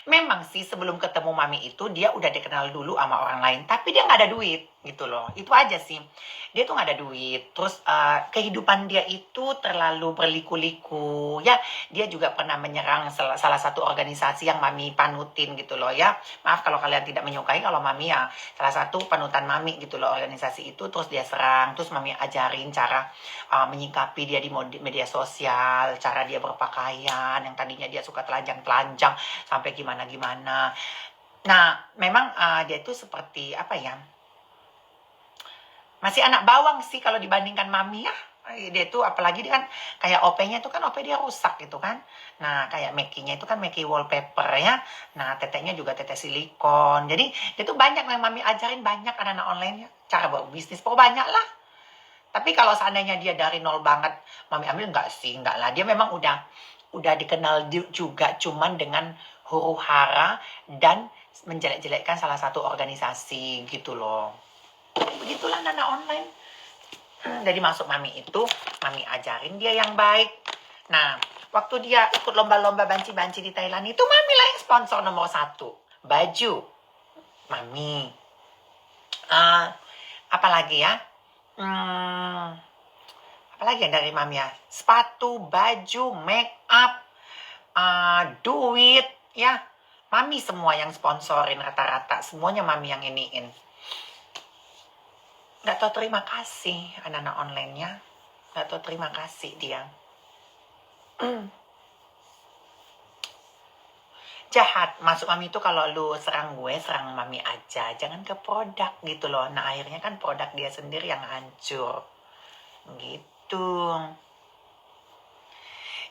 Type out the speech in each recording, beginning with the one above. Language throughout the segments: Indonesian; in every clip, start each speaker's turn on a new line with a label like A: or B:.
A: Memang sih sebelum ketemu mami itu dia udah dikenal dulu sama orang lain, tapi dia nggak ada duit gitu loh. Itu aja sih. Dia tuh nggak ada duit. Terus kehidupan dia itu terlalu berliku-liku. Ya, dia juga pernah menyerang salah satu organisasi yang mami panutin gitu loh ya. Maaf kalau kalian tidak menyukai, kalau mami ya salah satu panutan mami gitu loh organisasi itu. Terus dia serang, terus mami ajarin cara menyikapi dia di media sosial, cara dia berpakaian yang tadinya dia suka telanjang-telanjang sampai gimana-gimana. Nah, memang dia itu seperti apa ya? Masih anak bawang sih kalau dibandingkan mami ya. Dia itu apalagi dia kan kayak OP-nya itu kan OP dia rusak gitu kan. Nah, kayak Meki-nya itu kan Meki wallpaper ya. Nah, teteknya juga tetek silikon. Jadi, itu banyak yang mami ajarin banyak anak-anak online ya. Cara buat bisnis, pokoknya banyak lah. Tapi kalau seandainya dia dari nol banget, mami ambil enggak sih, enggak lah. Dia memang udah dikenal juga cuman dengan huru hara dan menjelek-jelekkan salah satu organisasi gitu loh. Begitulah anak online. Jadi masuk mami itu, mami ajarin dia yang baik. Nah, waktu dia ikut lomba-lomba banci-banci di Thailand itu, mami lah yang sponsor nomor 1. Baju. Mami. Apalagi ya? Apalagi yang dari mami ya? Sepatu, baju, make up, duit, ya. Mami semua yang sponsorin rata-rata. Semuanya mami yang iniin. Nggak tahu terima kasih anak-anak online-nya. Nggak tahu terima kasih dia. Jahat. Masuk mami itu kalau lu serang gue, serang mami aja. Jangan ke produk gitu loh. Nah akhirnya kan produk dia sendiri yang hancur. Gitu.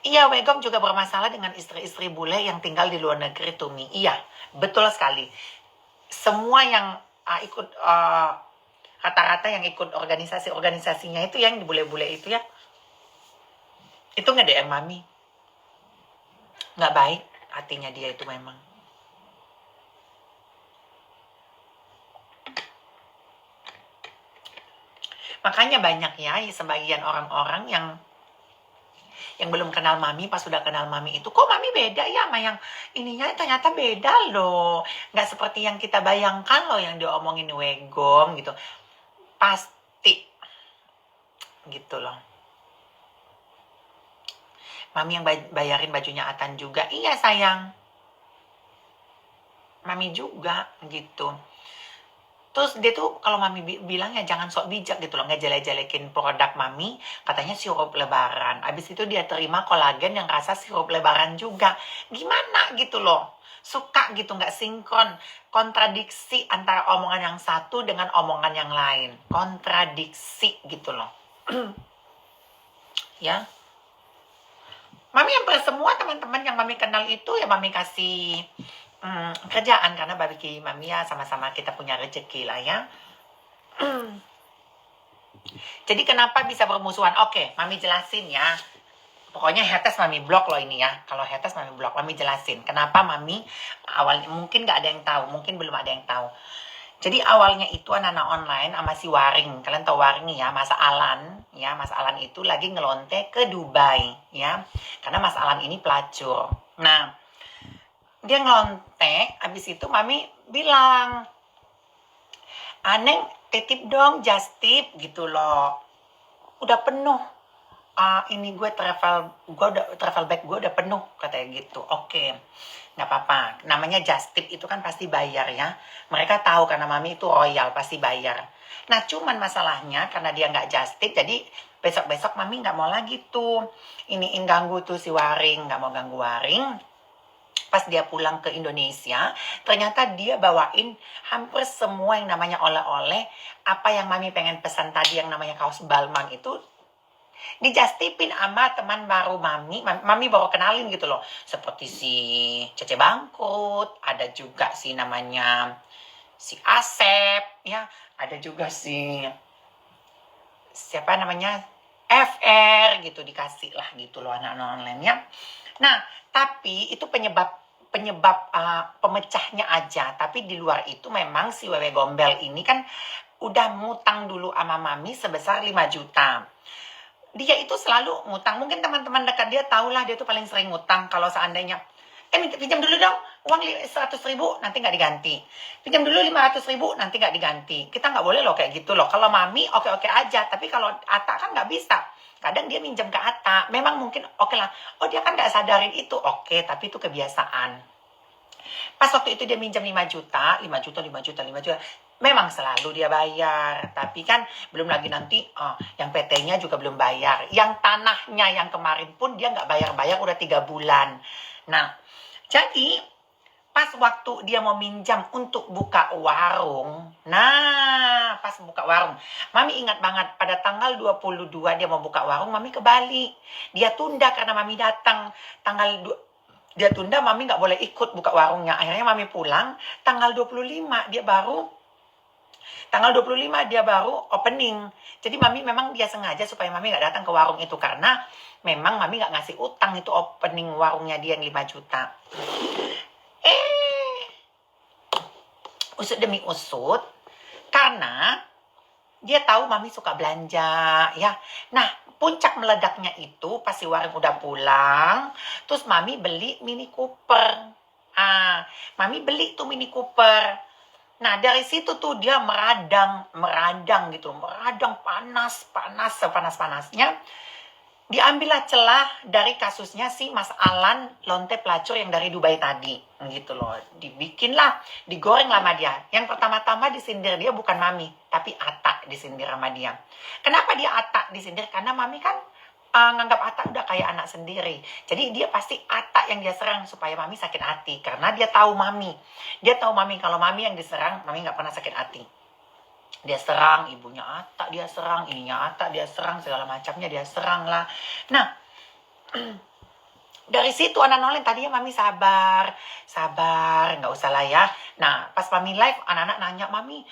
A: Iya, Wegom juga bermasalah dengan istri-istri bule yang tinggal di luar negeri, Tumi. Iya, betul sekali. Semua yang ikut, rata-rata yang ikut organisasi-organisasinya itu yang di bule-bule itu ya, itu nge-DM mami. Nggak baik hatinya dia itu memang. Makanya banyak ya sebagian orang-orang yang belum kenal mami, pas sudah kenal mami itu, kok mami beda ya sama yang ininya, ternyata beda loh. Nggak seperti yang kita bayangkan loh yang diomongin Wegom gitu. Pasti gitu loh. Mami yang bayarin bajunya Atan juga. Iya sayang. Mami juga gitu. Terus dia tuh kalau mami bilang ya jangan sok bijak gitu loh, ngejelek-jelekin produk mami, katanya sirup lebaran. Abis itu dia terima kolagen yang rasa sirup lebaran juga. Gimana gitu loh. Suka gitu, nggak sinkron. Kontradiksi antara omongan yang satu dengan omongan yang lain. Kontradiksi gitu loh. Ya. Mami hampir semua teman-teman yang mami kenal itu ya mami kasih kerjaan, karena bagi mami ya sama-sama kita punya rezeki lah ya. Jadi kenapa bisa bermusuhan? Oke, mami jelasin ya. Pokoknya haters mami blok loh ini ya. Kalau haters mami blok, mami jelasin. Kenapa mami awalnya, mungkin gak ada yang tahu, mungkin belum ada yang tahu. Jadi awalnya itu anak-anak online sama si Waring. Kalian tahu Waring ya, Mas Alan. Ya, Mas Alan itu lagi ngelonte ke Dubai ya. Karena Mas Alan ini pelacur. Nah, dia ngelonte, abis itu mami bilang, Aneng titip dong just tip gitu loh. Udah penuh. Ini gue travel bag gue udah penuh katanya gitu. Oke, nggak apa-apa. Namanya just tip itu kan pasti bayar ya. Mereka tahu karena mami itu royal pasti bayar. Nah cuman masalahnya karena dia nggak just tip, jadi besok-besok mami nggak mau lagi tuh iniin ganggu tuh si Waring, nggak mau ganggu Waring. Pas dia pulang ke Indonesia, ternyata dia bawain hampir semua yang namanya oleh-oleh. Apa yang mami pengen pesan tadi yang namanya kaos Balmain itu dijastipin sama teman baru mami. Mami baru kenalin gitu loh. Seperti si Cece Bangkrut, ada juga si namanya si Asep, ya, ada juga si siapa namanya FR gitu, dikasih lah gitu loh anak-anak online ya. Nah, tapi itu penyebab pemecahnya aja. Tapi di luar itu memang si Wewe Gombel ini kan udah ngutang dulu sama mami sebesar 5 juta. Dia itu selalu ngutang. Mungkin teman-teman dekat dia tahulah dia tuh paling sering ngutang. Kalau seandainya Pinjam dulu dong, uang 100.000 nanti nggak diganti. Pinjam dulu 500.000 nanti nggak diganti. Kita nggak boleh loh kayak gitu loh. Kalau mami oke-oke aja, tapi kalau Ata kan nggak bisa. Kadang dia minjem ke Ata, memang mungkin oke lah. Oh dia kan nggak sadarin itu, oke, tapi itu kebiasaan. Pas waktu itu dia minjam 5 juta, 5 juta, 5 juta, 5 juta. Memang selalu dia bayar. Tapi kan belum lagi nanti yang PT-nya juga belum bayar. Yang tanahnya yang kemarin pun dia nggak bayar-bayar udah 3 bulan. Nah, jadi pas waktu dia mau minjam untuk buka warung. Nah, pas buka warung. Mami ingat banget pada tanggal 22 dia mau buka warung, Mami ke Bali. Dia tunda karena Mami datang tanggal dia tunda, Mami nggak boleh ikut buka warungnya. Akhirnya Mami pulang tanggal 25 dia baru opening. Jadi Mami memang dia sengaja supaya Mami nggak datang ke warung itu karena memang Mami nggak ngasih utang itu opening warungnya dia yang 5 juta. Usut demi usut, karena dia tahu Mami suka belanja, ya. Nah, puncak meledaknya itu pas si Warung udah pulang, terus Mami beli Mini Cooper. Mami beli tuh Mini Cooper. Nah, dari situ tuh dia meradang gitu, meradang panas sepanas-panasnya. Diambillah celah dari kasusnya si Mas Alan lonte pelacur yang dari Dubai tadi, gitu loh. Dibikinlah, digoreng sama dia. Yang pertama-tama disindir dia bukan Mami, tapi Ata disindir sama dia. Kenapa dia Ata disindir? Karena Mami kan nganggap Ata udah kayak anak sendiri. Jadi dia pasti Ata yang dia serang supaya Mami sakit hati. Karena dia tahu Mami. Dia tahu Mami kalau Mami yang diserang, Mami nggak pernah sakit hati. Dia serang ibunya Ata, dia serang ininya Ata, dia serang segala macamnya, dia serang lah. Nah, dari situ anak noleng tadinya Mami sabar, nggak usah lah ya. Nah, pas Mami live, anak-anak nanya, Mami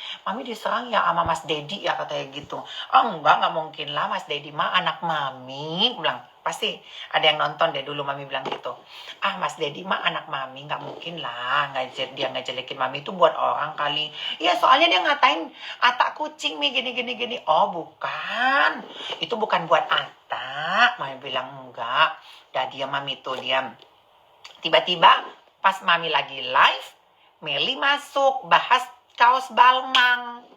A: diserang ya sama Mas Dedi ya, katanya gitu. Oh enggak mungkin lah, Mas Dedi mah anak Mami. Gue bilang, pasti ada yang nonton deh dulu Mami bilang gitu. Mas Dedi mah anak Mami, nggak mungkin lah. Dia ngejelekin Mami itu buat orang kali. Iya, soalnya dia ngatain Ata kucing nih, gini. Oh bukan, itu bukan buat Ata. Mami bilang enggak. Dah diam Mami tuh, diam. Tiba-tiba pas Mami lagi live, Meli masuk bahas kaos Balmang.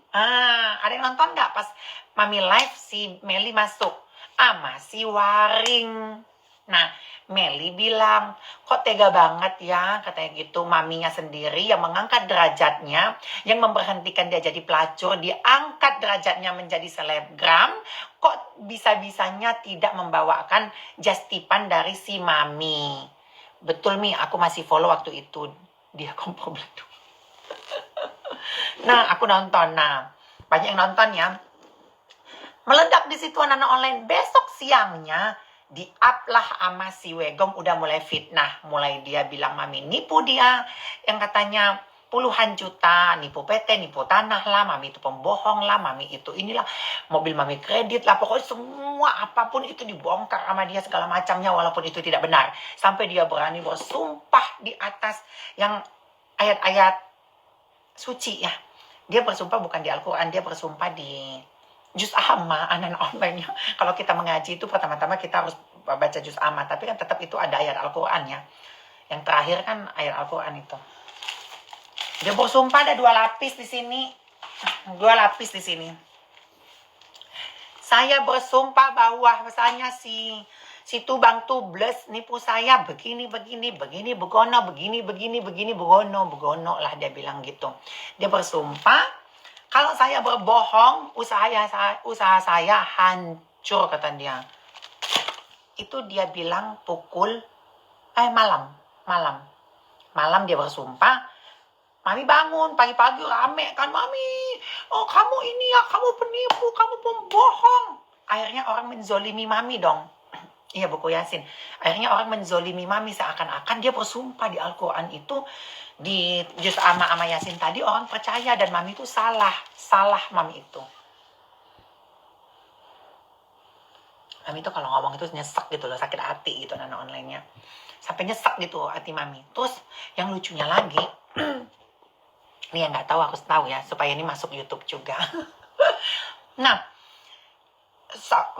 A: Ada yang nonton nggak pas Mami live si Meli masuk? Masih Waring. Nah, Meli bilang, kok tega banget ya, katanya gitu. Maminya sendiri yang mengangkat derajatnya, yang memberhentikan dia jadi pelacur, diangkat derajatnya menjadi selebgram, kok bisa-bisanya tidak membawakan justipan dari si Mami. Betul Mi, aku masih follow waktu itu. Dia kompor beleduk. Nah, aku nonton. Nah, banyak yang nonton ya. Meledak di situ anak-anak online. Besok siangnya di-up lah sama si Wegom udah mulai fitnah. Mulai dia bilang Mami nipu dia. Yang katanya puluhan juta, nipu PT, nipu tanah lah, Mami itu pembohong lah, Mami itu inilah, mobil Mami kredit lah, pokoknya semua apapun itu dibongkar sama dia segala macamnya walaupun itu tidak benar. Sampai dia berani bersumpah di atas yang ayat-ayat suci ya. Dia bersumpah bukan di Al-Quran, dia bersumpah di juz amma, anak-anak online-nya. Kalau kita mengaji itu pertama-tama kita harus baca juz amma, tapi kan tetap itu ada ayat Al-Quran ya. Yang terakhir kan ayat Al-Quran itu. Dia bersumpah ada 2 lapis di sini. 2 lapis di sini. Saya bersumpah bahwa misalnya si Tubang Tubles nipu saya begini, begono lah dia bilang gitu. Dia bersumpah kalau saya berbohong, usaha saya hancur, kata dia. Itu dia bilang pukul malam dia bersumpah. Mami bangun pagi-pagi rame kan, Mami, oh kamu ini ya, kamu penipu, kamu pembohong. Akhirnya orang menzolimi Mami dong. Iya, buku Yasin. Akhirnya orang menzolimi Mami seakan-akan dia bersumpah di Al-Quran itu, di juz amma Yasin tadi orang percaya dan Mami itu salah Mami itu. Mami itu kalau ngomong itu nyesek gitu loh, sakit hati gitu anak online-nya. Sampai nyesek gitu hati Mami. Terus yang lucunya lagi, ini yang nggak tahu harus tahu ya, supaya ini masuk YouTube juga. Nah,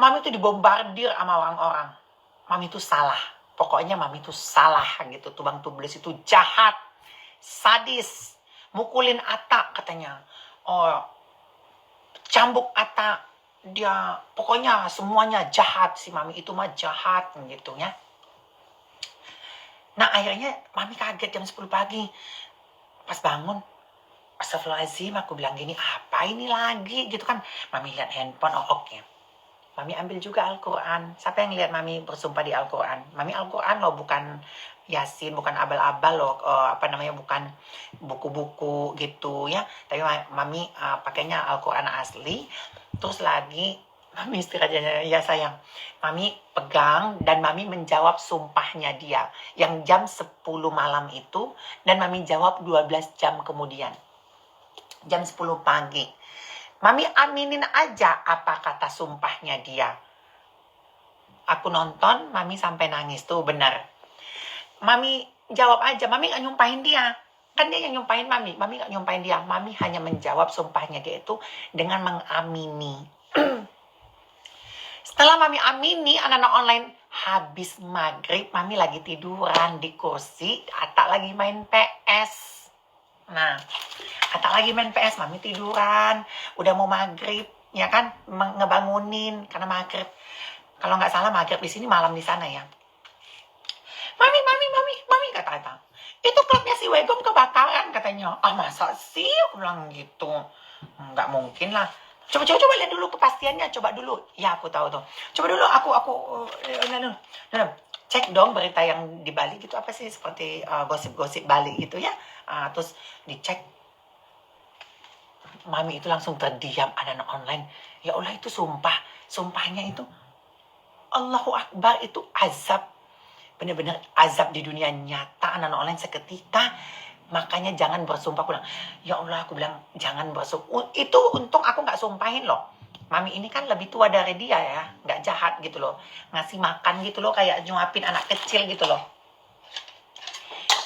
A: Mami itu dibombardir sama orang-orang. Mami itu salah. pokoknya mami itu salah gitu. Tubang Tubles itu jahat, sadis, mukulin Ata katanya. Oh, cambuk Ata, dia pokoknya semuanya jahat, si mami itu mah jahat gitu ya. Nah akhirnya mami kaget jam 10 pagi pas bangun. Astagfirullahaladzim, aku bilang gini, apa ini lagi gitu kan. Mami lihat handphone, oh oke. Mami ambil juga Al-Quran. Siapa yang lihat mami bersumpah di Al-Quran? Mami Al-Quran loh, bukan Yasin, bukan abal-abal loh, bukan buku-buku gitu ya. Tapi mami pakainya Al-Quran asli. Terus lagi mami istirahatnya, ya sayang. Mami pegang dan mami menjawab sumpahnya dia. Yang jam 10 malam itu, dan mami jawab 12 jam kemudian. Jam 10 pagi. Mami aminin aja apa kata sumpahnya dia. Aku nonton, mami sampai nangis tuh, benar. Mami jawab aja, mami gak nyumpahin dia. Kan dia yang nyumpahin mami gak nyumpahin dia. Mami hanya menjawab sumpahnya dia itu dengan mengamini. Setelah mami amini, anak-anak online habis maghrib, mami lagi tiduran di kursi, Ata lagi main PS. Nah, Ata lagi main PS, mami tiduran, udah mau maghrib, ya kan, ngebangunin karena maghrib. Kalau nggak salah maghrib di sini, malam di sana ya. Mami, kata Ata. Itu klubnya si Wegom kebakaran katanya. Ah masa sih? Aku bilang gitu. Nggak mungkin lah. Coba lihat dulu kepastiannya, coba dulu. Ya aku tahu tuh. Coba dulu cek dong berita yang di Bali gitu, apa sih, seperti gosip-gosip Bali gitu ya. Terus dicek, mami itu langsung terdiam, anak-anak online. Ya Allah, itu sumpahnya itu Allahu Akbar, itu azab, benar-benar azab di dunia nyata, anak-anak online seketika. Makanya jangan bersumpah. Aku bilang, ya Allah, aku bilang jangan bersumpah. Itu untung aku nggak sumpahin loh. Mami ini kan lebih tua dari dia ya, nggak jahat gitu loh, ngasih makan gitu loh, kayak nyuapin anak kecil gitu loh.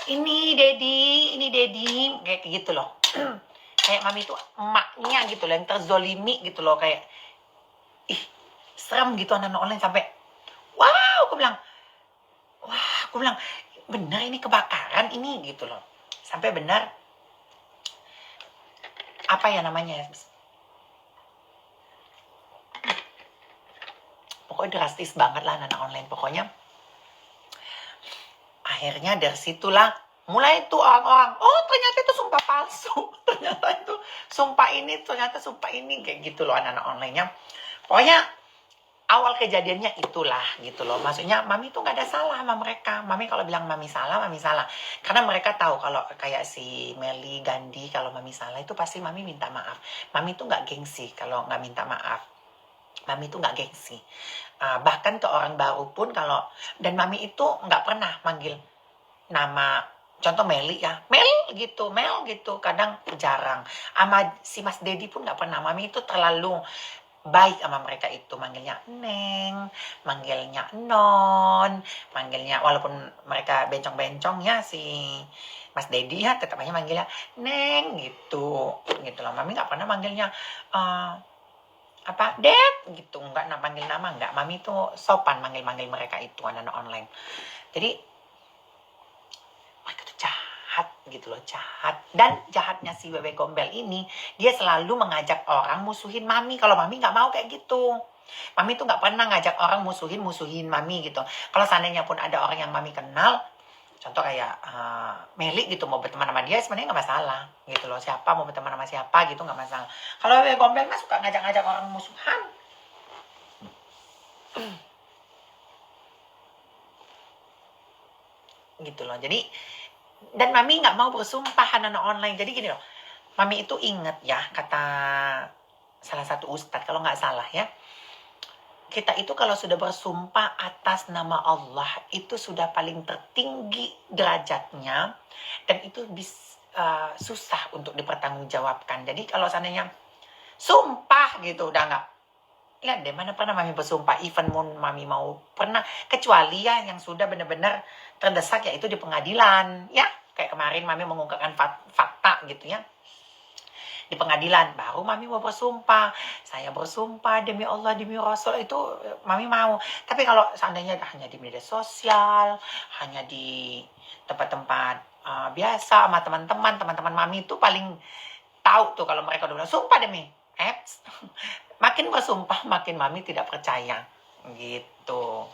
A: Ini Dedi, kayak gitu loh. Kayak mami itu emaknya gitu loh, yang terzolimi gitu loh, kayak serem gitu anak online sampai aku bilang bener ini kebakaran ini gitu loh, sampai benar apa ya namanya, pokoknya drastis banget lah anak online. Pokoknya akhirnya dari situlah mulai tuh orang-orang, oh ternyata itu sumpah palsu, ternyata itu sumpah ini, kayak gitu loh anak-anak online-nya. Pokoknya awal kejadiannya itulah gitu loh. Maksudnya mami tuh gak ada salah sama mereka. Mami kalau bilang mami salah. Karena mereka tahu kalau kayak si Meli, Gandhi, kalau mami salah itu pasti mami minta maaf. Mami tuh gak gengsi kalau gak minta maaf. Mami itu nggak gengsi. Bahkan ke orang baru pun dan mami itu nggak pernah manggil nama, contoh Meli ya, Mel gitu, kadang jarang. Sama si Mas Dedi pun nggak pernah. Mami itu terlalu baik sama mereka itu, manggilnya Neng, manggilnya Non, manggilnya, walaupun mereka bencong-bencong ya, si Mas Dedi ya tetap aja manggilnya Neng gitu loh. Mami nggak pernah manggilnya Dad gitu, enggak panggil nama, enggak. Mami tuh sopan manggil mereka itu, anak-anak online. Jadi mereka tuh jahat gitu loh, jahat. Dan jahatnya si Wewe Gombel ini, dia selalu mengajak orang musuhin mami. Kalau mami nggak mau kayak gitu. Mami tuh nggak pernah ngajak orang musuhin mami gitu. Kalau seandainya pun ada orang yang mami kenal, contoh kayak Meli gitu, mau berteman sama dia sebenarnya nggak masalah gitu loh. Siapa mau berteman sama siapa gitu nggak masalah. Kalau Wewe Gombel mah suka ngajak-ngajak orang musuhan. Gitu loh. Jadi, dan mami nggak mau bersumpah anak online. Jadi gini loh, mami itu inget ya kata salah satu ustadz, kalau nggak salah ya, kita itu kalau sudah bersumpah atas nama Allah, itu sudah paling tertinggi derajatnya, dan itu susah untuk dipertanggungjawabkan. Jadi kalau seandainya sumpah gitu, udah nggak, lihat deh, mana pernah mami bersumpah, even mami mau pernah, kecuali ya yang sudah benar-benar terdesak, yaitu di pengadilan ya, kayak kemarin mami mengungkapkan fakta gitu ya. di pengadilan, baru mami mau bersumpah. Saya bersumpah demi Allah, demi Rasul, itu mami mau. Tapi kalau seandainya hanya di media sosial, hanya di tempat-tempat biasa sama teman-teman mami itu paling tahu tuh kalau mereka udah bilang sumpah demi apps. Makin bersumpah makin mami tidak percaya gitu.